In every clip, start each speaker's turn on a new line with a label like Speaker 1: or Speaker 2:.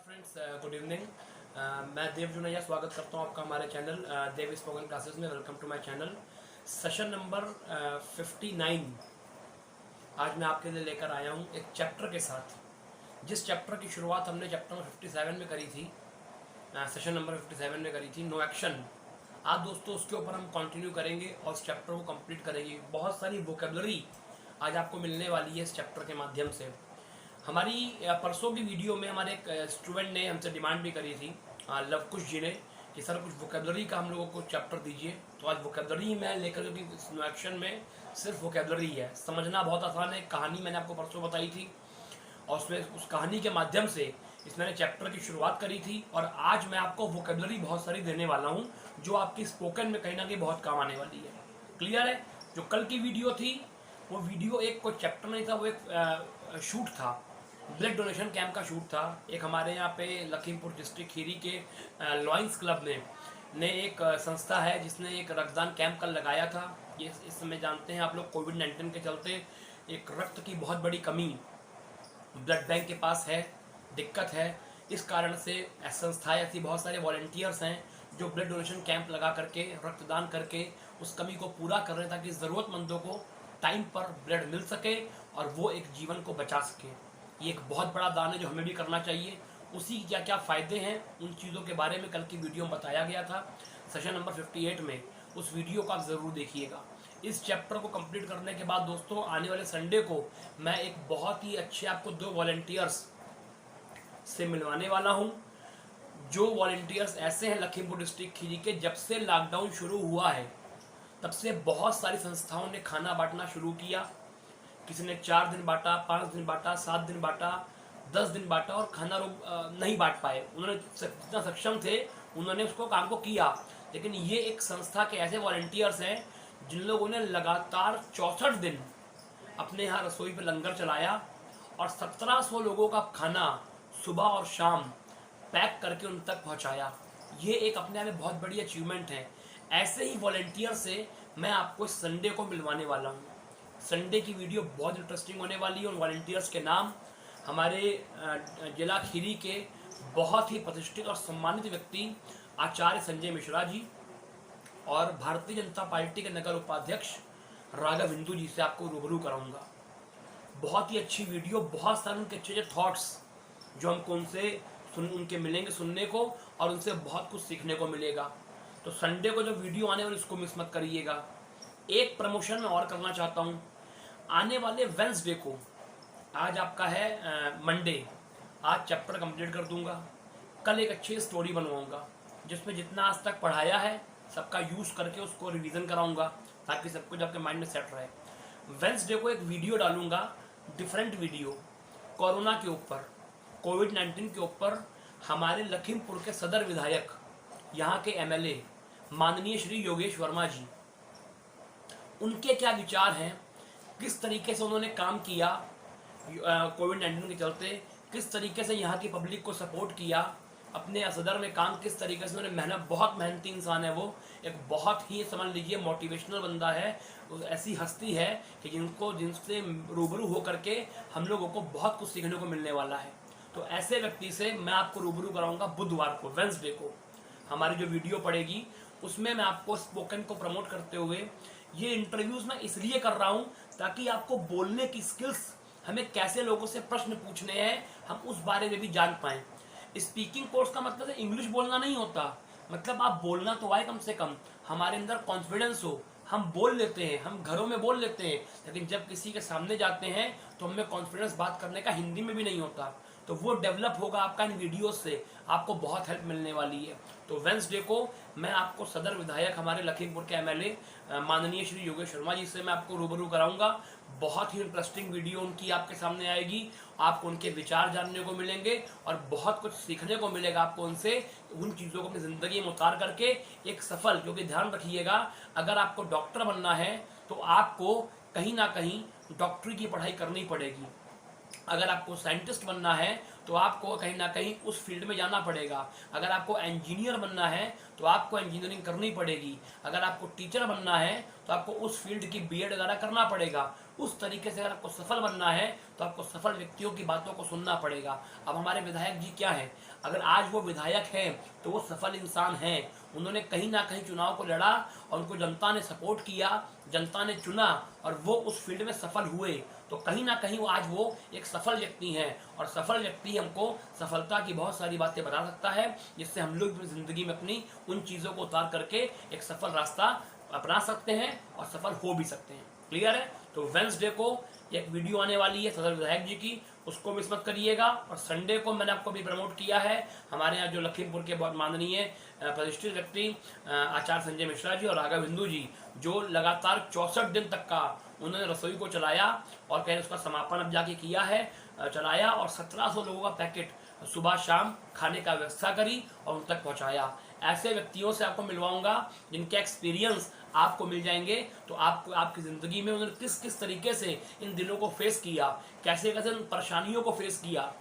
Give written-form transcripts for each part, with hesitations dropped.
Speaker 1: Friends, good evening. मैं देव जुनैया स्वागत करता हूं आपका हमारे चैनल देव स्पोकन क्लासेस में। Welcome to my channel. Session number 59 आज मैं आपके लिए लेकर आया हूं एक चैप्टर के साथ। जिस चैप्टर की शुरुआत हमने चैप्टर नंबर 57 में करी थी, सेशन नंबर 57 में करी थी, नो एक्शन। आज दोस्तों उसके ऊपर हम कंटिन्यू करेंगे और उस चैप्टर को कंप्लीट करेंगे। बहुत सारी वोकेबलरी आज आपको मिलने वाली है इस चैप्टर के माध्यम से। हमारी परसों की वीडियो में हमारे एक स्टूडेंट ने हमसे डिमांड भी करी थी, लवकुश जी ने, कि सर कुछ वोकेबलरी का हम लोगों को चैप्टर दीजिए। तो आज वोकेबलरी मैं लेकर, क्योंकि इस नो एक्शन में सिर्फ वोकेबलरी है, समझना बहुत आसान है। कहानी मैंने आपको परसों बताई थी और उसमें उस कहानी के माध्यम से इस मैंने चैप्टर की शुरुआत करी थी। और आज मैं आपको वोकेबलरी बहुत सारी देने वाला हूँ जो आपकी स्पोकन में कहीं ना कहीं बहुत काम आने वाली है। क्लियर है? जो कल की वीडियो थी वो वीडियो एक कोई चैप्टर नहीं था, वो एक शूट था, ब्लड डोनेशन कैंप का शूट था। एक हमारे यहाँ पे लखीमपुर डिस्ट्रिक्ट खीरी के लॉयंस क्लब ने एक संस्था है जिसने एक रक्तदान कैंप कल लगाया था। ये इस समय जानते हैं आप लोग, कोविड-19 के चलते एक रक्त की बहुत बड़ी कमी ब्लड बैंक के पास है, दिक्कत है। इस कारण से संस्थाएं, ऐसी बहुत सारे वॉलंटियर्स हैं जो ब्लड डोनेशन कैंप लगा करके, रक्तदान करके उस कमी को पूरा कर रहे हैं, ताकि ज़रूरतमंदों को टाइम पर ब्लड मिल सके और वो एक जीवन को बचा सके। ये एक बहुत बड़ा दान है जो हमें भी करना चाहिए। उसी क्या क्या फ़ायदे हैं, उन चीज़ों के बारे में कल की वीडियो में बताया गया था, सेशन नंबर 58 में। उस वीडियो को आप ज़रूर देखिएगा। इस चैप्टर को कंप्लीट करने के बाद दोस्तों, आने वाले संडे को मैं एक बहुत ही अच्छे आपको 2 वॉलंटियर्स से मिलवाने वाला हूं। जो वॉलंटियर्स ऐसे हैं लखीमपुर डिस्ट्रिक्ट खीरी के, जब से लॉकडाउन शुरू हुआ है तब से बहुत सारी संस्थाओं ने खाना बांटना शुरू किया। किसी ने 4 दिन बांटा, 5 दिन बांटा, 7 दिन बांटा, 10 दिन बांटा और खाना नहीं बांट पाए। उन्होंने जितना सक्षम थे उन्होंने उसको काम को किया। लेकिन ये एक संस्था के ऐसे वॉलंटियर्स हैं जिन लोगों ने लगातार 64 दिन अपने यहाँ रसोई पे लंगर चलाया और 1700 लोगों का खाना सुबह और शाम पैक करके उन तक पहुँचाया। ये एक अपने आप में बहुत बड़ी अचीवमेंट है। ऐसे ही वॉलंटियर से मैं आपको इस संडे को मिलवाने वाला हूँ। संडे की वीडियो बहुत इंटरेस्टिंग होने वाली है। उन वॉलंटियर्स के नाम हमारे जिला खीरी के बहुत ही प्रतिष्ठित और सम्मानित व्यक्ति आचार्य संजय मिश्रा जी और भारतीय जनता पार्टी के नगर उपाध्यक्ष राघव हिंदू जी से आपको रूबरू कराऊंगा। बहुत ही अच्छी वीडियो, बहुत सारे उनके अच्छे थॉट्स जो हमको उनके मिलेंगे सुनने को, और उनसे बहुत कुछ सीखने को मिलेगा। तो संडे को जो वीडियो आने वाली उसको मिस मत करिएगा। एक प्रमोशन मैं और करना चाहता हूँ। आने वाले वेंसडे को, आज आपका है मंडे, आज चैप्टर कंप्लीट कर दूंगा। कल एक अच्छी स्टोरी बनवाऊंगा जिसमें जितना आज तक पढ़ाया है सबका यूज़ करके उसको रिवीजन कराऊंगा, ताकि सब कुछ आपके माइंड में सेट रहे। वेंसडे को एक वीडियो डालूंगा, डिफरेंट वीडियो, कोरोना के ऊपर, कोविड-19 के ऊपर। हमारे लखीमपुर के सदर विधायक, यहाँ के एमएलए माननीय श्री योगेश वर्मा जी, उनके क्या विचार हैं, किस तरीके से उन्होंने काम किया कोविड-19 के चलते, किस तरीके से यहाँ की पब्लिक को सपोर्ट किया, अपने सदर में काम किस तरीके से उन्होंने मेहनत, बहुत मेहनती इंसान है वो, एक बहुत ही समझ लीजिए मोटिवेशनल बंदा है। ऐसी हस्ती है कि जिनसे रूबरू हो करके हम लोगों को बहुत कुछ सीखने को मिलने वाला है। तो ऐसे व्यक्ति से मैं आपको रूबरू कराऊंगा बुधवार को, वेंसडे को। हमारी जो वीडियो पड़ेगी उसमें मैं आपको स्पोकन को प्रमोट करते हुए, ये इंटरव्यूज़ मैं इसलिए कर रहा हूँ ताकि आपको बोलने की स्किल्स, हमें कैसे लोगों से प्रश्न पूछने हैं, हम उस बारे में भी जान पाएँ। स्पीकिंग कोर्स का मतलब इंग्लिश बोलना नहीं होता, मतलब आप बोलना तो आए, कम से कम हमारे अंदर कॉन्फिडेंस हो। हम बोल लेते हैं, हम घरों में बोल लेते हैं, लेकिन जब किसी के सामने जाते हैं तो हमें कॉन्फिडेंस बात करने का हिंदी में भी नहीं होता। तो वो डेवलप होगा आपका इन वीडियोस से, आपको बहुत हेल्प मिलने वाली है। तो वेंसडे को मैं आपको सदर विधायक, हमारे लखीमपुर के एमएलए माननीय श्री योगेश वर्मा जी से मैं आपको रूबरू कराऊंगा। बहुत ही इंटरेस्टिंग वीडियो उनकी आपके सामने आएगी, आपको उनके विचार जानने को मिलेंगे और बहुत कुछ सीखने को मिलेगा आपको उनसे, उन चीज़ों को अपनी ज़िंदगी में उतार करके एक सफल, क्योंकि ध्यान रखिएगा, अगर आपको डॉक्टर बनना है तो आपको कहीं ना कहीं डॉक्टरी की पढ़ाई करनी पड़ेगी। अगर आपको साइंटिस्ट बनना है तो आपको कहीं ना कहीं उस फील्ड में जाना पड़ेगा। अगर आपको इंजीनियर बनना है तो आपको इंजीनियरिंग करनी पड़ेगी। अगर आपको टीचर बनना है तो आपको उस फील्ड की बीएड वगैरह करना पड़ेगा। उस तरीके से अगर आपको सफल बनना है तो आपको सफल व्यक्तियों की बातों को सुनना पड़ेगा। अब हमारे विधायक जी क्या है, अगर आज वो विधायक हैं तो वो सफल इंसान हैं। उन्होंने कहीं ना कहीं चुनाव को लड़ा और उनको जनता ने सपोर्ट किया, जनता ने चुना और वो उस फील्ड में सफल हुए। तो कहीं ना कहीं आज वो एक सफल व्यक्ति हैं और सफल व्यक्ति हमको सफलता की बहुत सारी बातें बता सकता है, जिससे हम लोग ज़िंदगी में अपनी उन चीज़ों को उतार करके एक सफल रास्ता अपना सकते हैं और सफल हो भी सकते हैं। क्लियर है? तो वेंसडे को एक वीडियो आने वाली है सदर विधायक जी की, उसको मिस मत करिएगा। और संडे को मैंने आपको भी प्रमोट किया है, हमारे यहाँ जो लखीमपुर के बहुत माननीय प्रतिष्ठित व्यक्ति आचार्य संजय मिश्रा जी और राघव हिंदू जी, जो लगातार 64 दिन तक का उन्होंने रसोई को चलाया और कहीं उसका समापन अब जाके किया है, चलाया और 1700 लोगों का पैकेट सुबह शाम खाने का व्यवस्था करी और उन तक पहुंचाया। ऐसे व्यक्तियों से आपको मिलवाऊंगा जिनके एक्सपीरियंस आपको मिल जाएंगे, तो आपको आपकी ज़िंदगी में उन्होंने किस किस तरीके से इन दिनों को फेस किया, कैसे कैसे उन परेशानियों को फेस किया,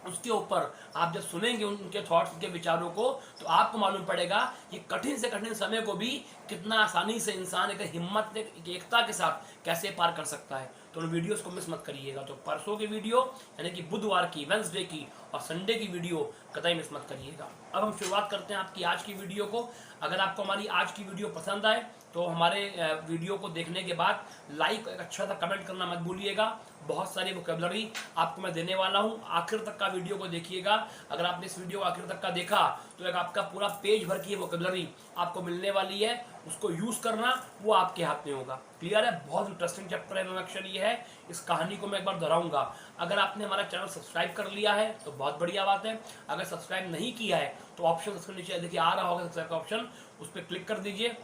Speaker 1: उसके ऊपर आप जब सुनेंगे उनके थॉट्स, उनके विचारों को, तो आपको मालूम पड़ेगा कि कठिन से कठिन समय को भी कितना आसानी से इंसान एक हिम्मत, एक एकता के साथ कैसे पार कर सकता है। तो उन वीडियोस को मिस मत करिएगा। तो परसों की वीडियो यानी कि बुधवार की, वेंसडे की और संडे की वीडियो कतई मिस मत करिएगा। अब हम शुरुआत करते हैं आपकी आज की वीडियो को। अगर आपको हमारी आज की वीडियो पसंद आए तो हमारे वीडियो को देखने के बाद लाइक, एक अच्छा सा कमेंट करना मत भूलिएगा। बहुत सारी वोकेबलरी आपको मैं देने वाला हूं, आखिर तक का वीडियो को देखिएगा। अगर आपने इस वीडियो को आखिर तक का देखा तो एक आपका पूरा पेज भर की वोकेबलरी आपको मिलने वाली है, उसको यूज करना वो आपके हाथ में होगा। क्लियर है? बहुत इंटरेस्टिंग चैप्टर है, इंट्रोडक्शन ये है। इस कहानी को मैं एक बार दोहराऊंगा। अगर आपने हमारा चैनल सब्सक्राइब कर लिया है तो बहुत बढ़िया बात है। अगर सब्सक्राइब नहीं किया है तो ऑप्शन उसके नीचे देखिए आ रहा होगा सब्सक्राइब का ऑप्शन, उस पर क्लिक कर दीजिए,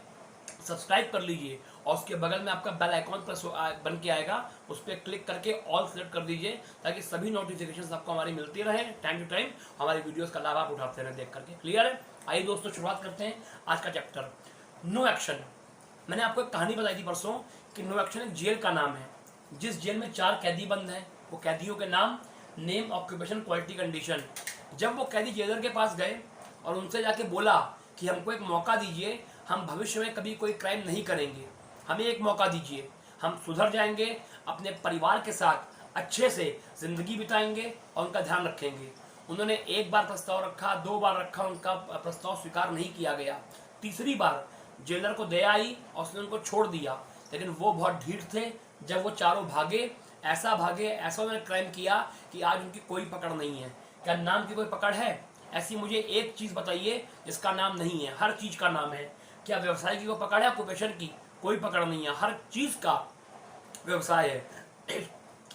Speaker 1: सब्सक्राइब कर लीजिए और उसके बगल में आपका बेल आइकॉन पर बन के आएगा, उस पर क्लिक करके ऑल सेलेक्ट कर दीजिए ताकि सभी नोटिफिकेशंस आपको हमारी मिलती रहे टाइम टू टाइम, हमारी वीडियोस का लाभ आप उठाते रहे देख करके। क्लियर है? आइए दोस्तों शुरुआत करते हैं आज का चैप्टर, नो एक्शन। मैंने आपको एक कहानी बताई थी परसों कि नो एक्शन एक जेल का नाम है। जिस जेल में 4 कैदी बंद हैं, वो कैदियों के नाम, नेम, ऑक्यूपेशन, क्वालिटी, कंडीशन। जब वो कैदी जेलर के पास गए और उनसे जाके बोला कि हमको एक मौका दीजिए, हम भविष्य में कभी कोई क्राइम नहीं करेंगे, हमें एक मौका दीजिए, हम सुधर जाएंगे, अपने परिवार के साथ अच्छे से ज़िंदगी बिताएंगे और उनका ध्यान रखेंगे। उन्होंने एक बार प्रस्ताव रखा, 2 बार रखा, उनका प्रस्ताव स्वीकार नहीं किया गया। तीसरी बार जेलर को दया आई और उसने उनको छोड़ दिया, लेकिन वो बहुत ढीठ थे। जब वो चारों भागे, ऐसा उन्होंने क्राइम किया कि आज उनकी कोई पकड़ नहीं है। क्या नाम की कोई पकड़ है? ऐसी मुझे एक चीज़ बताइए जिसका नाम नहीं है। हर चीज़ का नाम है। क्या व्यवसाय की कोई पकड़ है? ऑक्यूपेशन की कोई पकड़ नहीं है, हर चीज़ का व्यवसाय है।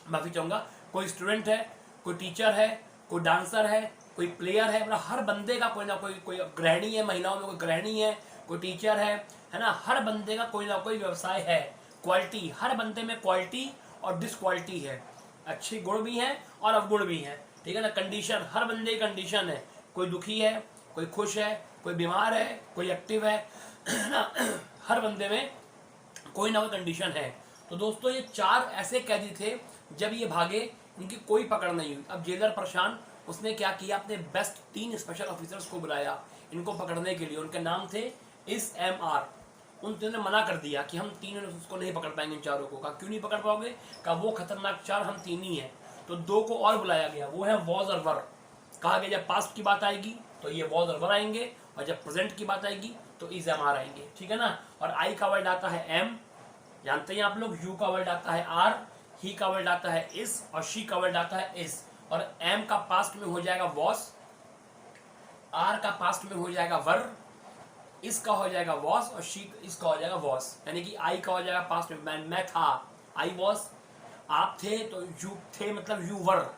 Speaker 1: माफ़ी चाहूँगा, कोई स्टूडेंट है, कोई टीचर है, कोई डांसर है, कोई प्लेयर है, मतलब हर बंदे का कोई ना कोई गृहिणी है, महिलाओं में कोई गृहिणी है, कोई टीचर है ना, हर बंदे का कोई ना कोई व्यवसाय है। क्वालिटी, हर बंदे में क्वालिटी और डिसक्वालिटी है, अच्छे गुण भी हैं और अवगुण भी हैं, ठीक है ना। कंडीशन, हर बंदे की कंडीशन है, कोई दुखी है, कोई खुश है, कोई बीमार है, कोई एक्टिव है ना, हर बंदे में कोई ना कोई कंडीशन है। तो दोस्तों ये 4 ऐसे कैदी थे, जब ये भागे इनकी कोई पकड़ नहीं हुई। अब जेलर परेशान, उसने क्या किया, अपने बेस्ट 3 स्पेशल ऑफिसर्स को बुलाया इनको पकड़ने के लिए। उनके नाम थे SMR। उन तीनों ने मना कर दिया कि हम तीनों उसको नहीं पकड़ पाएंगे, इन चारों को। कहा क्यों नहीं पकड़ पाओगे? कहा वो खतरनाक 4 हम 3 ही हैं। तो 2 को और बुलाया गया, वो है वॉज और वर। कहा गया जब पास्ट की बात आएगी तो ये वॉज और वर आएंगे, और जब प्रेजेंट की बात आएगी तो SMR आएंगे, ठीक है ना। और आई का वर्ड आता है M, जानते हैं आप लोग। यू का वर्ड आता है R, ही का वर्ड आता है इस, और शी का वर्ड आता है इस। और M का पास्ट में हो जाएगा वॉस, R का पास्ट में हो जाएगा वर, इसका हो जाएगा वॉस, और शी इसका हो जाएगा वॉस। यानी कि आई का हो जाएगा पास्ट में, मैं था, आई वॉस, आप थे तो यू थे मतलब यू वर,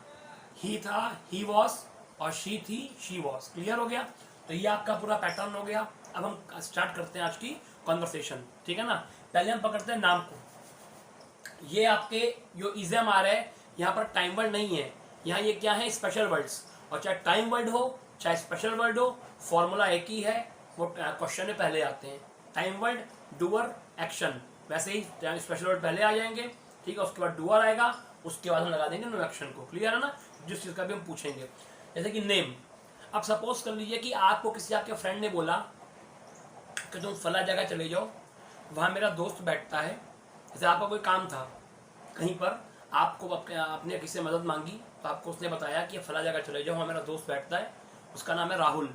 Speaker 1: ही था ही वॉस, और शी थी शी वॉस। क्लियर हो गया? तो ये आपका पूरा पैटर्न हो गया। अब हम स्टार्ट करते हैं आज की कॉन्वर्सेशन, ठीक है ना। पहले हम पकड़ते हैं नाम को। ये आपके जो SMR है, यहाँ पर टाइम वर्ड नहीं है, यहाँ ये क्या है, स्पेशल वर्ड्स। और चाहे टाइम वर्ड हो चाहे स्पेशल वर्ड हो, फॉर्मूला एक ही है, वो क्वेश्चन में पहले आते हैं। टाइम वर्ड, डूअर, एक्शन, वैसे ही स्पेशल वर्ड पहले आ जाएंगे, ठीक है। उसके बाद डूअर आएगा, उसके बाद हम लगा देंगे नो एक्शन को। क्लियर है ना, जिस चीज़ का भी हम पूछेंगे। जैसे कि नेम। अब सपोज कर लीजिए कि आपको किसी आपके फ्रेंड ने बोला कि तुम फला जगह चले जाओ, वहाँ मेरा दोस्त बैठता है। जैसे आपका कोई काम था, कहीं पर आपको आपने किसी से मदद मांगी तो आपको उसने बताया कि फला जगह चले जाओ, वहाँ मेरा दोस्त बैठता है, उसका नाम है राहुल,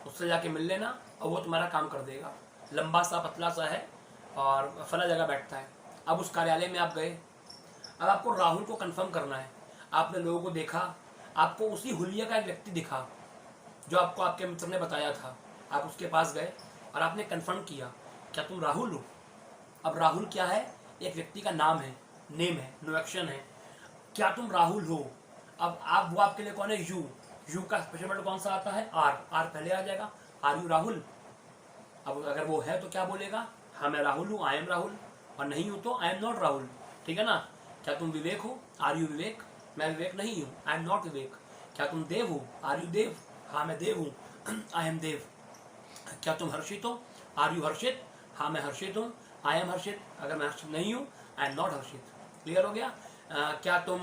Speaker 1: उससे जाके मिल लेना और वो तुम्हारा काम कर देगा, लंबा सा पतला सा है और फला जगह बैठता है। अब उस कार्यालय में आप गए, अब आपको राहुल को कंफर्म करना है। आपने लोगों को देखा, आपको उसी हुलिया का एक व्यक्ति दिखा जो आपको आपके मित्र ने बताया था। आप उसके पास गए और आपने कंफर्म किया, क्या तुम राहुल हो? अब राहुल क्या है? एक व्यक्ति का नाम है, नेम है, नो एक्शन है। क्या तुम राहुल हो? अब आप वो आपके लिए कौन है? यू का स्पेशल वर्ड कौन सा आता है? आर पहले आ जाएगा। Are you Rahul? अब अगर वो है तो क्या बोलेगा? हाँ मैं राहुल हूँ, आई एम राहुल। और नहीं हूँ तो आई एम नॉट राहुल। ठीक है ना? क्या तुम विवेक हो? आर यू विवेक? मैं विवेक नहीं हूँ, आई एम नॉट विवेक। क्या तुम देव हो? आर यू देव? हाँ मैं देव हूँ, आई एम देव। क्या तुम हर्षित हो? आर यू हर्षित? हाँ मैं हर्षित हूँ, आई एम हर्षित। अगर मैं हर्षित नहीं हूँ, I am not Harshit. Clear हो गया? क्या तुम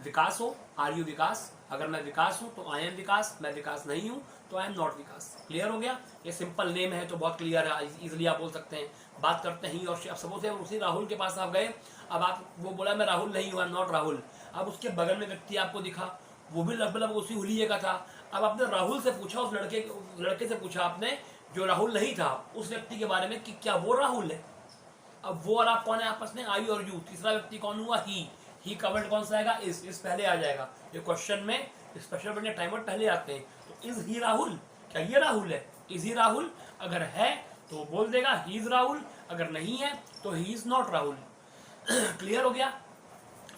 Speaker 1: विकास हो? आर यू विकास? अगर मैं विकास हूँ तो आई एम विकास, मैं विकास नहीं हूँ तो आई एम नॉट विकास। क्लियर हो गया? ये सिंपल नेम है तो बहुत क्लियर है, इजीली आप बोल सकते हैं। बात करते हैं और अब सपोज उसी राहुल के पास आप गए, अब आप वो बोला मैं राहुल नहीं हूँ, आई एम नॉट राहुल। अब उसके बगल में व्यक्ति आपको दिखा, वो भी लगभग उसी हुलिये का था। अब आपने राहुल से पूछा, उस लड़के से पूछा आपने जो राहुल नहीं था, उस व्यक्ति के बारे में कि क्या वो राहुल है। अब वो और आप कौन है आपस में? आई और यू। तीसरा व्यक्ति कौन हुआ? ही का वर्ड कौन सा आएगा? इस पहले आ जाएगा। ये क्वेश्चन में स्पेशल वर्ड या टाइमर पहले आते हैं। तो इज ही राहुल? क्या ये राहुल है? Is he Rahul? अगर है तो बोल देगा ही इज राहुल, अगर नहीं है तो he is not Rahul. Clear हो गया?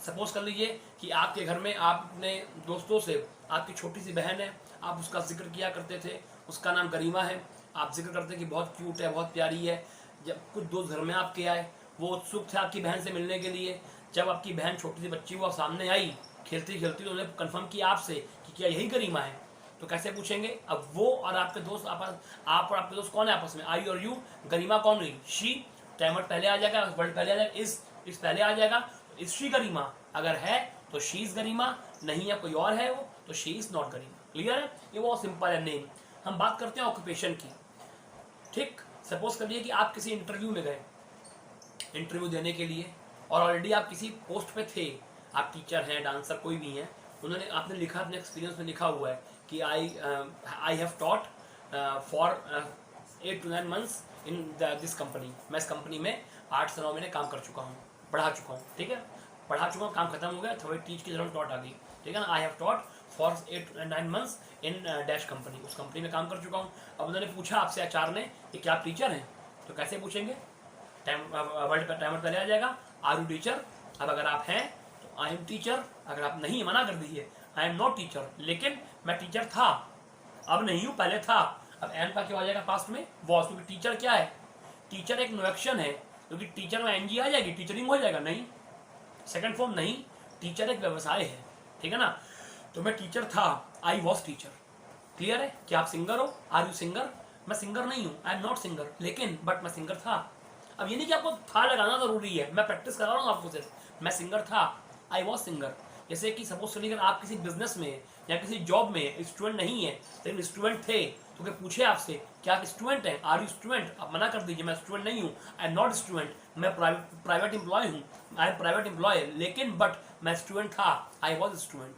Speaker 1: सपोज कर लीजिए कि आपके घर में आपने दोस्तों से, आपकी छोटी सी बहन है, आप उसका जिक्र किया करते थे, उसका नाम गरिमा है, आप जिक्र करते कि बहुत क्यूट है, बहुत प्यारी है। जब कुछ दोस्त घर में आपके आए, वो उत्सुक थे आपकी बहन से मिलने के लिए। जब आपकी बहन छोटी सी बच्ची वो सामने आई खेलती खेलती, तो उन्होंने कन्फर्म किया आपसे कि क्या यही गरिमा है। तो कैसे पूछेंगे? अब वो और आपके दोस्त आप और आपके दोस्त कौन है आपस में? आई और यू। गरिमा कौन हुई? शी। टाइमर पहले आ जाएगा, वर्ड पहले आ जाएगा, इस पहले आ जाएगा। तो इज शी गरिमा? अगर है तो शी इज गरिमा, नहीं है कोई और है वो तो she is not Garima. Clear है? ये बहुत सिंपल है नेम। हम बात करते हैं ऑक्यूपेशन की। ठीक, सपोज करिए कि आप किसी इंटरव्यू में गए, इंटरव्यू देने के लिए, और ऑलरेडी आप किसी पोस्ट पे थे, आप टीचर हैं, डांसर, कोई भी हैं, उन्होंने आपने लिखा, अपने एक्सपीरियंस में लिखा हुआ है कि I have taught for 8 to 9 months in this company. मैं इस कंपनी में 8 से 9 महीने काम कर चुका हूँ, पढ़ा चुका हूँ। ठीक है, पढ़ा चुका हूँ, काम खत्म हो गया, थोड़ी टीच की जरूरत टॉट आ गई। ठीक है ना? I have taught for 8 to 9 months in dash company, उस कंपनी में काम कर चुका हूँ। अब उन्होंने पूछा आपसे, एचआर ने, कि क्या आप टीचर हैं? तो कैसे पूछेंगे? वर्ड पर टाइमर पहले आ जाएगा, आर यू टीचर? अब अगर आप हैं तो आई एम टीचर, अगर आप नहीं, मना कर दीजिए, आई एम नॉट टीचर, लेकिन मैं टीचर था, अब नहीं हूँ, पहले था। अब एम का क्या हो जाएगा पास्ट में? वॉज, क्योंकि टीचर क्या है? टीचर एक नो एक्शन है, क्योंकि टीचर में एनजी आ जाएगी, टीचरिंग हो जाएगा। नहीं, सेकंड फॉर्म नहीं, टीचर एक व्यवसाय है। ठीक है ना? तो मैं टीचर था, आई वॉज टीचर। क्लियर है? क्या आप सिंगर हो? Are you singer? मैं सिंगर नहीं हूँ, आई एम नॉट सिंगर, लेकिन बट मैं सिंगर था। अब ये नहीं कि आपको था लगाना जरूरी है, मैं प्रैक्टिस करा रहा हूँ आपको सिर्फ। मैं सिंगर था, आई वॉज सिंगर। जैसे कि सपोज करिए अगर आप किसी बिजनेस में या किसी जॉब में स्टूडेंट नहीं है, लेकिन स्टूडेंट थे, तो क्या पूछे आपसे क्या आप स्टूडेंट हैं? Are you student? आप मना कर दीजिए, मैं स्टूडेंट नहीं हूँ, आई एम नॉट स्टूडेंट, मैं प्राइवेट एम्प्लॉय हूँ, आई एम प्राइवेट एम्प्लॉय, लेकिन बट मैं स्टूडेंट था, आई वॉज स्टूडेंट।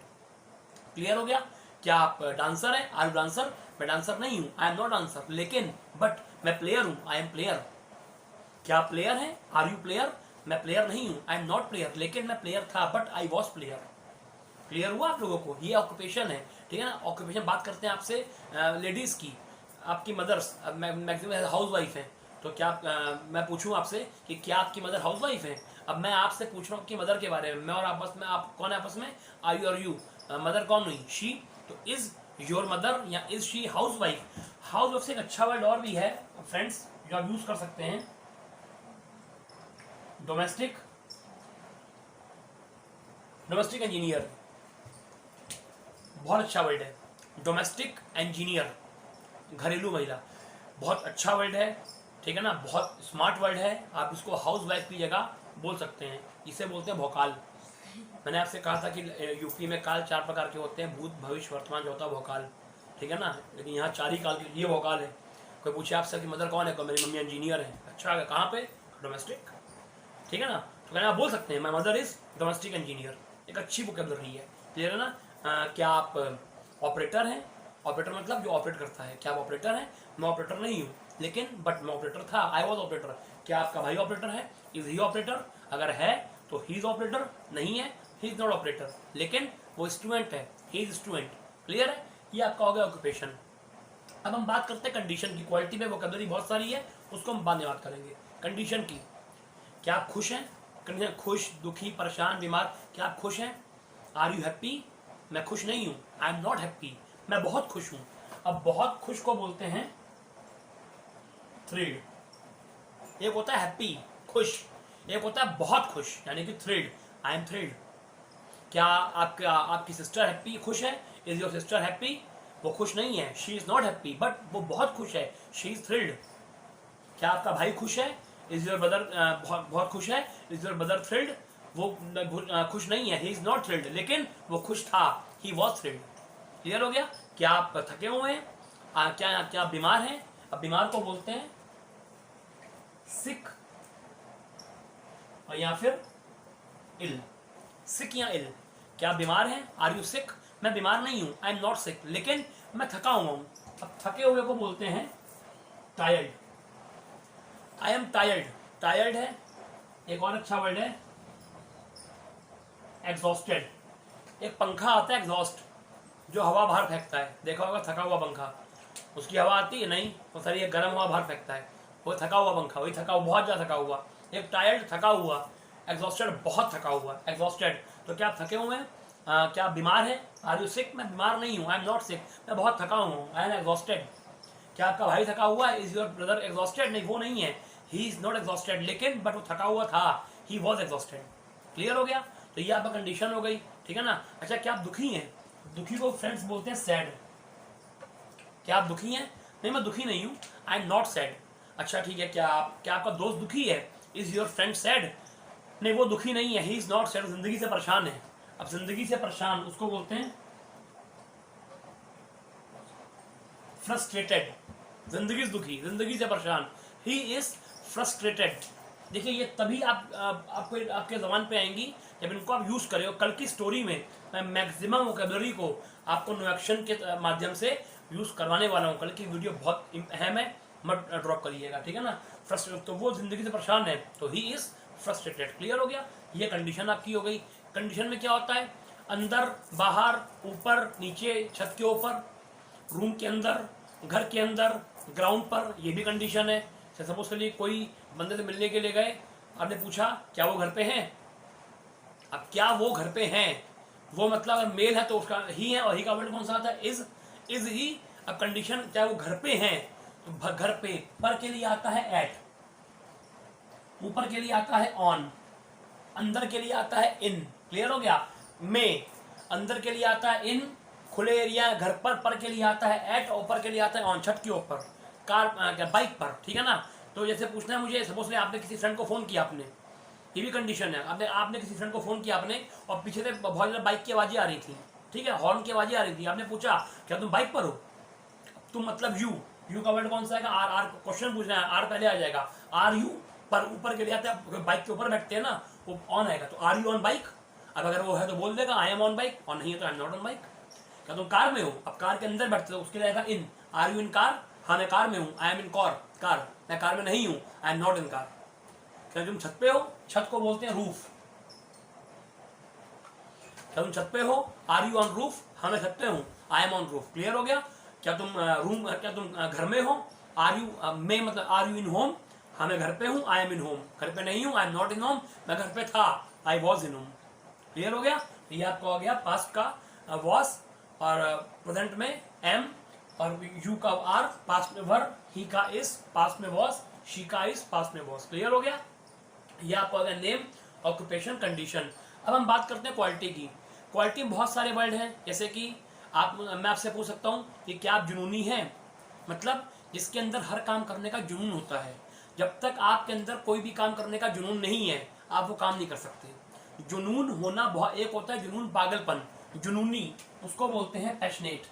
Speaker 1: क्लियर हो गया? क्या आप डांसर हैं? Are you dancer? मैं डांसर नहीं हूँ, आई एम नॉट डांसर, लेकिन बट मैं प्लेयर हूँ, आई एम प्लेयर। क्या आप प्लेयर हैं? Are you player? मैं प्लेयर नहीं हूँ, आई एम नॉट प्लेयर, लेकिन मैं प्लेयर था, but I was player. Clear हुआ आप लोगों को? ये ऑक्यूपेशन है। ठीक है ना? ऑक्यूपेशन बात करते हैं आपसे लेडीज की, आपकी मदर्स मैक्सिमम हाउस वाइफ हैं, तो क्या मैं पूछूं आपसे कि क्या आपकी मदर हाउस वाइफ है? अब मैं आपसे पूछ रहा हूँ आपकी मदर के बारे में, मैं और आपस में, आप कौन है आपस में? आई और यू। मदर कौन हुई? शी। तो इज योर मदर या is she house wife? House wife से एक अच्छा वर्ड और भी है फ्रेंड्स जो आप यूज कर सकते हैं, डोमेस्टिक इंजीनियर। बहुत अच्छा वर्ड है, डोमेस्टिक इंजीनियर, घरेलू महिला, बहुत अच्छा वर्ड है। ठीक है ना? बहुत स्मार्ट वर्ड है, आप इसको हाउस वाइफ की जगह बोल सकते हैं। इसे बोलते हैं भोकाल। मैंने आपसे कहा था कि यूपी में काल 4 प्रकार के होते हैं, भूत, भविष्य, वर्तमान, जो होता है भोकाल। ठीक है ना? लेकिन यहाँ 4 ही काल के, ये भोकाल है। कोई पूछे आपसे कि मदर कौन है? मेरी मम्मी इंजीनियर है। अच्छा है, कहाँ पे? डोमेस्टिक। ठीक है ना? तो कहना आप बोल सकते हैं my mother is domestic engineer, एक अच्छी वोकेबलरी है, क्लियर है ना। क्या आप ऑपरेटर हैं, ऑपरेटर मतलब जो ऑपरेट करता है, क्या आप ऑपरेटर हैं? मैं ऑपरेटर नहीं हूँ, लेकिन बट मैं ऑपरेटर था, आई वॉज ऑपरेटर। क्या आपका भाई ऑपरेटर है? Is he operator? अगर है तो ही इज ऑपरेटर, नहीं है ही इज नॉट ऑपरेटर, लेकिन वो स्टूडेंट है, ही इज स्टूडेंट, क्लियर है। ये आपका हो गया ऑक्यूपेशन। अब हम बात करते हैं कंडीशन की। क्वालिटी में वोकेबलरी बहुत सारी है, उसको हम बाद में बात करेंगे। कंडीशन की, क्या आप खुश हैं? कंडीशन खुश, दुखी, परेशान, बीमार। क्या आप खुश हैं? Are you happy? मैं खुश नहीं हूं, आई एम नॉट हैप्पी, मैं बहुत खुश हूं। अब बहुत खुश को बोलते हैं थ्रिल्ड। एक होता है हैप्पी, खुश, एक होता है बहुत खुश, यानी कि थ्रिल्ड, आई एम थ्रिल्ड। क्या आपकी सिस्टर हैप्पी, खुश है? Is your sister happy? वो खुश नहीं है, she is not happy, but वो बहुत खुश है, शी इज थ्रिल्ड। क्या आपका भाई खुश है? इज योर ब्रदर बहुत खुश है? Is your brother thrilled? वो खुश नहीं है, ही इज नॉट थ्रिल्ड, लेकिन वो खुश था, ही वॉज थ्रिल्ड। क्लियर हो गया। क्या आप थके हुए हैं? क्या आप बीमार हैं? अब बीमार को बोलते हैं सिक और या फिर इल, सिक या इल। क्या आप बीमार हैं? Are you sick? मैं बीमार नहीं हूं, आई एम नॉट सिक, लेकिन मैं थका हुआ हूं। अब थके हुए को बोलते हैं tired, I am tired, tired है। एक और अच्छा वर्ड है एग्जॉस्टेड। एक पंखा आता है एग्जॉस्ट, जो हवा बाहर फेंकता है, देखा होगा थका हुआ पंखा, उसकी हवा आती है नहीं, वो सारी एक गर्म हवा बाहर फेंकता है, वो थका हुआ पंखा, वही थका हुआ, बहुत ज़्यादा थका हुआ। एक टायर्ड, थका हुआ, एग्जॉस्टेड, बहुत थका हुआ, एग्जॉस्टेड। तो क्या आप थके हुए हैं? क्या आप बीमार हैं? Are you sick? मैं बीमार नहीं हूँ, आई एम नॉट सिक, मैं बहुत थका हूँ, आई एम एग्जॉस्टेड। क्या आपका भाई थका हुआ है? Is your brother exhausted? नहीं, वो नहीं है, ही इज नॉट एग्जॉस्टेड, लेकिन बट वो थका हुआ था, ही वॉज एग्जॉस्टेड। क्लियर हो गया। तो ये आपका कंडीशन हो गई, ठीक है ना। अच्छा, क्या आप दुखी हैं? दुखी को फ्रेंड्स बोलते हैं सैड। क्या आप दुखी हैं? नहीं, मैं दुखी नहीं हूँ, आई एम नॉट सैड। अच्छा ठीक है, क्या आपका दोस्त दुखी है? Is your friend sad? नहीं, वो दुखी नहीं है, ही इज नॉट सैड, जिंदगी से परेशान है। अब जिंदगी से परेशान उसको बोलते हैं फ्रस्ट्रेटेड। जिंदगी से दुखी, जिंदगी से परेशान, ही इज फ्रस्ट्रेटेड। देखिए, ये तभी आपके जबान पे आएंगी जब इनको आप यूज करें। कल की स्टोरी में मैं मैक्सिमम वोकेबलरी को आपको नो एक्शन के माध्यम से यूज करवाने वाला हूँ। कल की वीडियो बहुत अहम है, मत ड्रॉप करिएगा, ठीक है ना। तो वो जिंदगी से परेशान है, तो ही इज फ्रस्ट्रेटेड। क्लियर हो गया। ये कंडीशन आपकी हो गई। कंडीशन में क्या होता है? अंदर, बाहर, ऊपर, नीचे, छत के ऊपर, रूम के अंदर, घर के अंदर, ग्राउंड पर, ये भी कंडीशन है। सपोज के लिए कोई बंदे से मिलने के लिए गए, आपने पूछा क्या वो घर पे हैं? अब क्या वो घर पे हैं, वो मतलब अगर मेल है तो उसका ही है, और ही का वर्ड कौन सा आता है? Is he. अब कंडीशन, क्या वो घर पे हैं, तो घर पे, पर के लिए आता है एट, ऊपर के लिए आता है ऑन, अंदर के लिए आता है इन। क्लियर हो गया। में, अंदर के लिए आता है इन, खुले एरिया घर पर के लिए आता है एट, ऊपर के लिए आता है ऑन, छत के ऊपर, कार क्या बाइक पर, ठीक है ना। तो जैसे पूछना है मुझे, सपोज आपने किसी फ्रेंड को फोन किया, आपने, ये भी कंडीशन है, आपने किसी फ्रेंड को फोन किया आपने, और पीछे से बहुत ज़्यादा बाइक की आवाज़ें आ रही थी, ठीक है, हॉर्न की आवाज़ें आ रही थी। आपने पूछा क्या तुम बाइक पर हो? तुम मतलब यू का वर्ड कौन सा है? आर, आर क्वेश्चन पूछना है, आर पहले आ जाएगा। आर यू, पर ऊपर के लिए आता है, बाइक के ऊपर बैठते हैं ना, वो ऑन आएगा, तो आर यू ऑन बाइक। अब अगर वो है तो बोल देगा आई एम ऑन बाइक, और नहीं है तो आई एम नॉट ऑन बाइक। क्या तुम कार में हो? अब कार के अंदर बैठते हो, उसके लिए आएगा in. Are you in car? हाँ मैं कार में हूँ, आई एम इन कार, मैं कार में नहीं हूँ, I am not in car. क्या तुम छत पे हो? छत को बोलते हैं रूफ। क्या तुम छत पे हो? Are you on roof? हाँ मैं छत पे हूँ, I am on roof. Clear हो गया। क्या तुम क्या तुम घर में हो? आर यू में मतलब आर यू इन होम? हाँ मैं घर पे हूँ, आई एम इन होम। घर पे नहीं हूँ, I am not in home, मैं घर पे था, I was in home. Clear हो गया। ये आपका हो गया पास्ट का वॉज, और प्रेजेंट में एम, और यू का आर, पास्ट में वर, ही का इज, पास्ट में वॉज, शी का इज, पास्ट में वॉज। क्लियर हो गया। ये आपका हो गया नेम, ऑक्यूपेशन, कंडीशन। अब हम बात करते हैं क्वालिटी की। क्वालिटी में बहुत सारे वर्ड हैं, जैसे कि मैं आपसे पूछ सकता हूँ कि क्या आप जुनूनी हैं? मतलब जिसके अंदर हर काम करने का जुनून होता है। जब तक आपके अंदर कोई भी काम करने का जुनून नहीं है, आप वो काम नहीं कर सकते। जुनून होना बहुत, एक होता है जुनून पागलपन, जुनूनी, उसको बोलते हैं पैशनेट।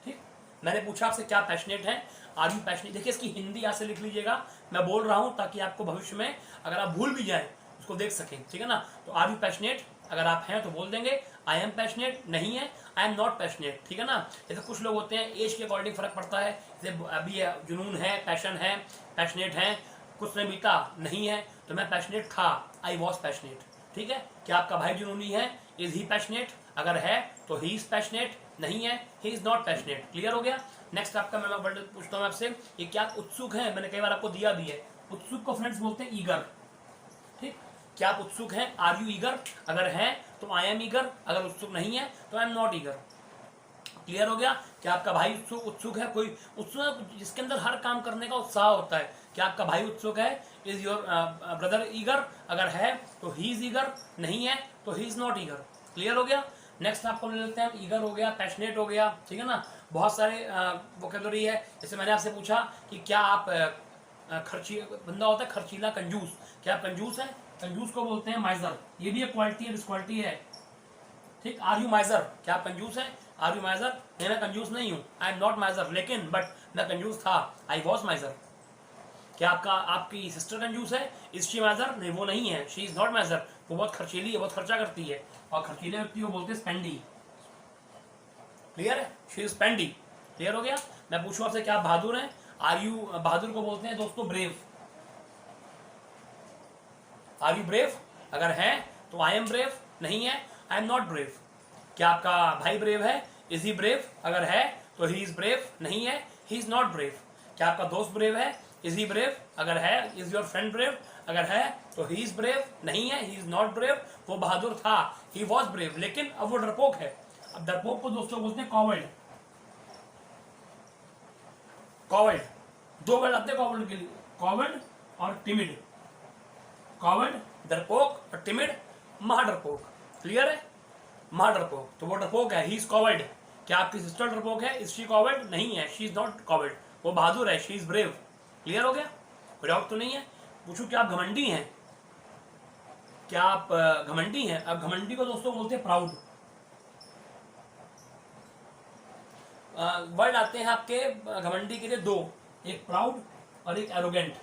Speaker 1: ठीक, मैंने पूछा आपसे क्या पैशनेट है, आर यू पैशनेट? देखिए इसकी हिंदी यहाँ से लिख लीजिएगा, मैं बोल रहा हूँ ताकि आपको भविष्य में अगर आप भूल भी जाएं उसको देख सकें, ठीक है ना। तो आर यू पैशनेट, अगर आप हैं तो बोल देंगे आई एम पैशनेट, नहीं है आई एम नॉट पैशनेट, ठीक है ना। जैसे कुछ लोग होते हैं एज के अकॉर्डिंग फर्क पड़ता है, जैसे अभी जुनून है, पैशन है, पैशनेट है, कुछ नहीं बीता नहीं है, तो मैं पैशनेट था, आई वॉज पैशनेट, ठीक है। क्या आपका भाई जुनूनी है, इज ही पैशनेट, अगर है तो ही इज पैशनेट, नहीं है he is not passionate, clear हो गया। नेक्स्ट आपका मैं वर्ड पूछता हूँ आपसे, ये क्या उत्सुक है, मैंने कई बार आपको दिया भी है, उत्सुक को फ्रेंड्स बोलते हैं ईगर, ठीक। क्या आप उत्सुक हैं, आर यू ईगर, अगर हैं तो आई एम ईगर, अगर उत्सुक नहीं है तो आई एम नॉट ईगर, क्लियर हो गया। क्या आपका भाई उत्सुक है, कोई उत्सुक जिसके अंदर हर काम करने का उत्साह होता है, क्या आपका भाई उत्सुक है, इज योर ब्रदर ईगर, अगर है तो ही इज ईगर, नहीं है तो he is not eager, clear हो गया। नेक्स्ट आपको ले लेते हैं, ईगर हो गया, पैशनेट हो गया, ठीक है ना। बहुत सारे वोकेबलरी है, जैसे मैंने आपसे पूछा कि क्या आप खर्ची बंदा होता है खर्चीला, कंजूस, क्या आप कंजूस हैं, कंजूस को बोलते हैं माइजर, ये भी एक क्वालिटी है, डिसक्वालिटी है, ठीक। आर यू माइजर, क्या आप कंजूस हैं, आर यू माइजर, नहीं मैं कंजूस नहीं हूँ, आई एम नॉट माइजर, लेकिन बट मैं कंजूस था, आई वॉज माइजर। क्या आपकी सिस्टर कंजूस है, इज शी माइजर, नहीं वो नहीं है, शी इज नॉट माइजर, वो बहुत खर्चीली है, बहुत खर्चा करती है, और खर्चीले व्यक्ति को बोलते हैं स्पेंडी, क्लियर है, शी इज स्पेंडी, क्लियर हो गया। मैं पूछूं आपसे क्या आप बहादुर हैं, आर यू, बहादुर को बोलते हैं दोस्तों ब्रेव, आर यू ब्रेव, अगर है तो आई एम ब्रेव, नहीं है आई एम नॉट ब्रेव। क्या आपका भाई ब्रेव है, इज ही ब्रेव, अगर है तो ही इज ब्रेव, नहीं है ही इज नॉट ब्रेव। क्या आपका दोस्त ब्रेव है, इज ही ब्रेव, अगर है इज योर फ्रेंड ब्रेव, अगर है तो ही इज ब्रेव, नहीं है ही इज नॉट ब्रेव। वो बहादुर था, ही वॉज ब्रेव, लेकिन अब वो डरपोक है। अब डरपोक को दोस्तों बोलते हैं कॉवर्ड, कॉवर्ड, दो वर्ड आते हैं कॉवर्ड के लिए, कॉवर्ड और टिमिड, कॉवर्ड डरपोक और टिमिड महाडरपोक, क्लियर है, महाडरपोक, तो वो डरपोक है, ही इज कॉवर्ड। क्या आपकी सिस्टर डरपोक है, इज शी कॉवर्ड, नहीं है शी इज नॉट कॉवर्ड, वो बहादुर है, शी इज ब्रेव, क्लियर हो गया, कोई डाउट तो नहीं है। पूछू क्या आप घमंडी हैं, क्या आप घमंडी हैं, अब घमंडी को दोस्तों बोलते हैं प्राउड। वर्ड आते हैं आपके घमंडी के लिए दो, एक प्राउड और एक एरोगेंट,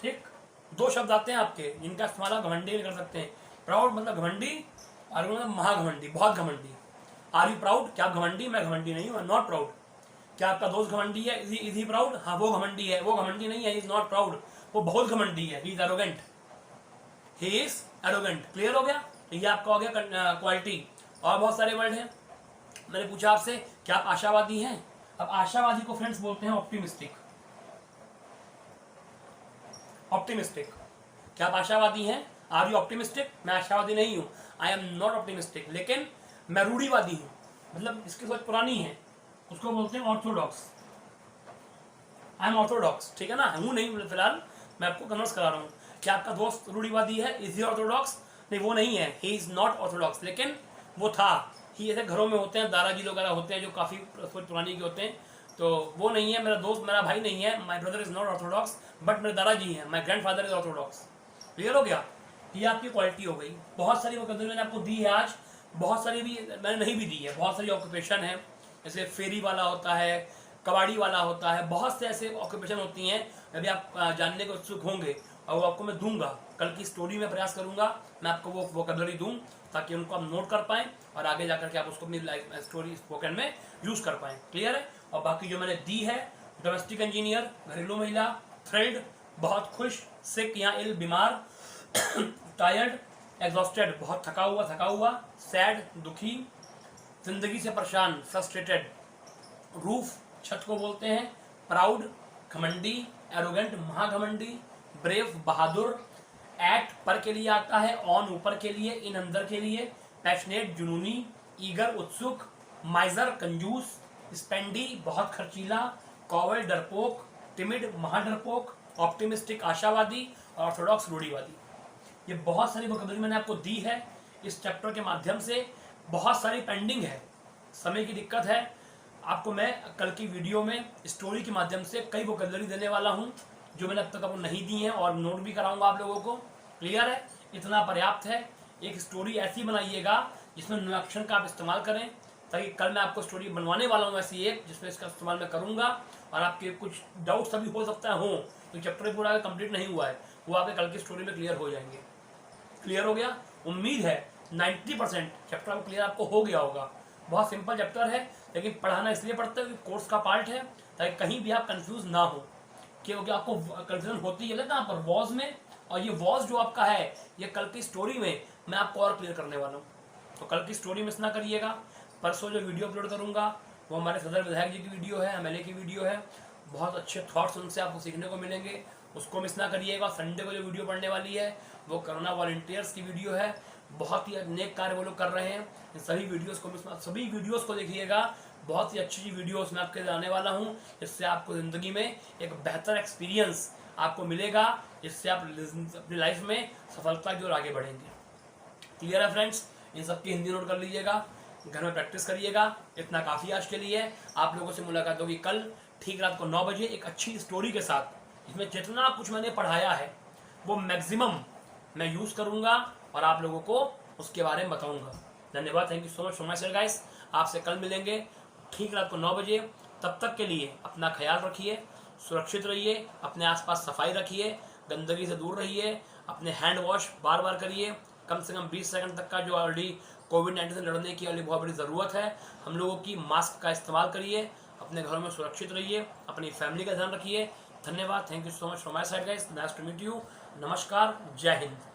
Speaker 1: ठीक, दो शब्द आते हैं आपके जिनका इस्तेमाल आप घमंडी कर सकते हैं। प्राउड मतलब घमंडी, और मतलब महाघमंडी, बहुत घमंडी। आर यू प्राउड, क्या आप घमंडी, मैं घमंडी नहीं हूँ, नॉट प्राउड। क्या आपका दोस्त घमंडी है, इज ही प्राउड, हाँ वो घमंडी है, वो घमंडी नहीं है, इज नॉट प्राउड, वो बहुत घमंडी है, he is arrogant, he is arrogant, clear हो गया। तो ये आपका हो गया क्वालिटी। और बहुत सारे वर्ड हैं, मैंने पूछा आपसे क्या आप आशावादी हैं, अब आशावादी को फ्रेंड्स बोलते हैं ऑप्टिमिस्टिक, ऑप्टिमिस्टिक, क्या आप आशावादी हैं, आर यू ऑप्टिमिस्टिक, मैं आशावादी नहीं हूं, आई एम नॉट ऑप्टिमिस्टिक, लेकिन मैं रूढ़ीवादी हूं, मतलब इसकी सोच पुरानी है, उसको बोलते हैं ऑर्थोडॉक्स, आई एम ऑर्थोडॉक्स, ठीक है ना, हूं नहीं फिलहाल, मैं आपको कन्वर्स करा रहा हूं। क्या आपका दोस्त रूढ़ीवादी है, इज ही ऑर्थोडॉक्स, नहीं वो नहीं है, ही इज नॉट ऑर्थोडॉक्स, लेकिन वो था, ही ऐसे घरों में होते हैं, दादाजी लोग वगैरह होते हैं जो काफ़ी सोच पुरानी के होते हैं, तो वो नहीं है, मेरा दोस्त, मेरा भाई नहीं है, my brother is not Orthodox, but मेरे दादाजी हैं, my grand father is Orthodox, clear हो गया। ये आपकी क्वालिटी हो गई। बहुत सारी वोकेबलरी मैंने आपको दी है आज, बहुत सारी भी मैंने नहीं भी दी है, बहुत सारी ऑक्यूपेशन है, जैसे फेरी वाला होता है, कबाड़ी वाला होता है, बहुत से ऐसे ऑक्यूपेशन होती हैं, अभी आप जानने को उत्सुक होंगे और वो आपको मैं दूंगा, कल की स्टोरी में प्रयास करूंगा मैं आपको वो वोकेबलरी दूं ताकि उनको आप नोट कर पाएँ और आगे जाकर के आप उसको अपनी लाइफ स्टोरी स्पोकन में यूज़ कर पाएँ, क्लियर है। और बाकी जो मैंने दी है, डोमेस्टिक इंजीनियर, घरेलू महिला, थ्रिल्ड, बहुत खुश, सिक या इल, बीमार, टायर्ड, एग्जॉस्टेड, बहुत थका हुआ, सैड, दुखी, जिंदगी से परेशान, फ्रस्ट्रेटेड, रूफ, छत को बोलते हैं, प्राउड, घमंडी, एरोगेंट, महाघमंडी, ब्रेव, बहादुर, एट पर के लिए आता है, ऑन ऊपर के लिए, इन अंदर के लिए, पैशनेट, जुनूनी, ईगर, उत्सुक, माइजर, कंजूस, स्पेंडी, बहुत खर्चीला, कॉवल, डरपोक, टिमिड, महाडरपोक, ऑप्टिमिस्टिक, आशावादी, ऑर्थोडॉक्स, रूढ़ीवादी। ये बहुत सारी वोकेबलरी मैंने आपको दी है इस चैप्टर के माध्यम से, बहुत सारी पेंडिंग है, समय की दिक्कत है। आपको मैं कल की वीडियो में स्टोरी के माध्यम से कई वोकेबलरी देने वाला हूं जो मैंने अब तक आपको नहीं दी हैं, और नोट भी कराऊंगा आप लोगों को, क्लियर है, इतना पर्याप्त है। एक स्टोरी ऐसी बनाइएगा जिसमें न्यूएक्शन का आप इस्तेमाल करें, ताकि कल मैं आपको स्टोरी बनवाने वाला हूँ ऐसी एक जिसमें इसका इस्तेमाल मैं करूँगा और आपके कुछ डाउट्स अभी हो सकता है हो, तो चैप्टर पूरा कंप्लीट नहीं हुआ है, वो आपके कल की स्टोरी में क्लियर हो जाएंगे। क्लियर हो गया? उम्मीद है 90% चैप्टर आपको क्लियर आपको हो गया होगा। बहुत सिंपल चैप्टर है, लेकिन पढ़ाना इसलिए पड़ता है कि कोर्स का पार्ट है, ताकि कहीं भी आप कंफ्यूज ना हो, क्योंकि आपको कंफ्यूजन होती है ना पर वॉज में, और ये वॉज जो आपका है ये कल की स्टोरी में मैं आपको और क्लियर करने वाला हूँ। तो कल की स्टोरी मिस ना करिएगा। परसों जो वीडियो अपलोड करूँगा वो हमारे सदर विधायक जी की वीडियो है, एमएलए की वीडियो है, बहुत अच्छे थॉट्स उनसे आपको सीखने को मिलेंगे, उसको मिस ना करिएगा। संडे को जो वीडियो पढ़ने वाली है वो कोरोना वॉलंटियर्स की वीडियो है, बहुत ही नेक कार्य वो लोग कर रहे हैं। इन सभी वीडियोस को देखिएगा, बहुत ही अच्छी वीडियोस मैं आपके लाने वाला हूं, जिससे आपको ज़िंदगी में एक बेहतर एक्सपीरियंस आपको मिलेगा, जिससे आप अपनी लाइफ में सफलता की ओर आगे बढ़ेंगे। क्लियर है फ्रेंड्स? इन सब की हिंदी नोट कर लीजिएगा, घर में प्रैक्टिस करिएगा। इतना काफ़ी आज के लिए। आप लोगों से मुलाकात होगी कल ठीक रात को 9 बजे एक अच्छी स्टोरी के साथ, इसमें जितना कुछ मैंने पढ़ाया है वो मैक्सिमम मैं यूज़ करूँगा और आप लोगों को उसके बारे में बताऊँगा। धन्यवाद, thank you so much for my self guys. आपसे कल मिलेंगे ठीक रात को 9 बजे। तब तक के लिए अपना ख्याल रखिए, सुरक्षित रहिए, अपने आसपास सफाई रखिए, गंदगी से दूर रहिए, अपने हैंड वॉश बार बार करिए, कम से कम 20 सेकंड तक का, जो ऑलरेडी कोविड-19 से लड़ने की वाली बहुत बड़ी ज़रूरत है हम लोगों की। मास्क का इस्तेमाल करिए, अपने घरों में सुरक्षित रहिए, अपनी फैमिली का ध्यान रखिए। धन्यवाद, thank you so much from my side guys, nice to meet you. नमस्कार, जय हिंद।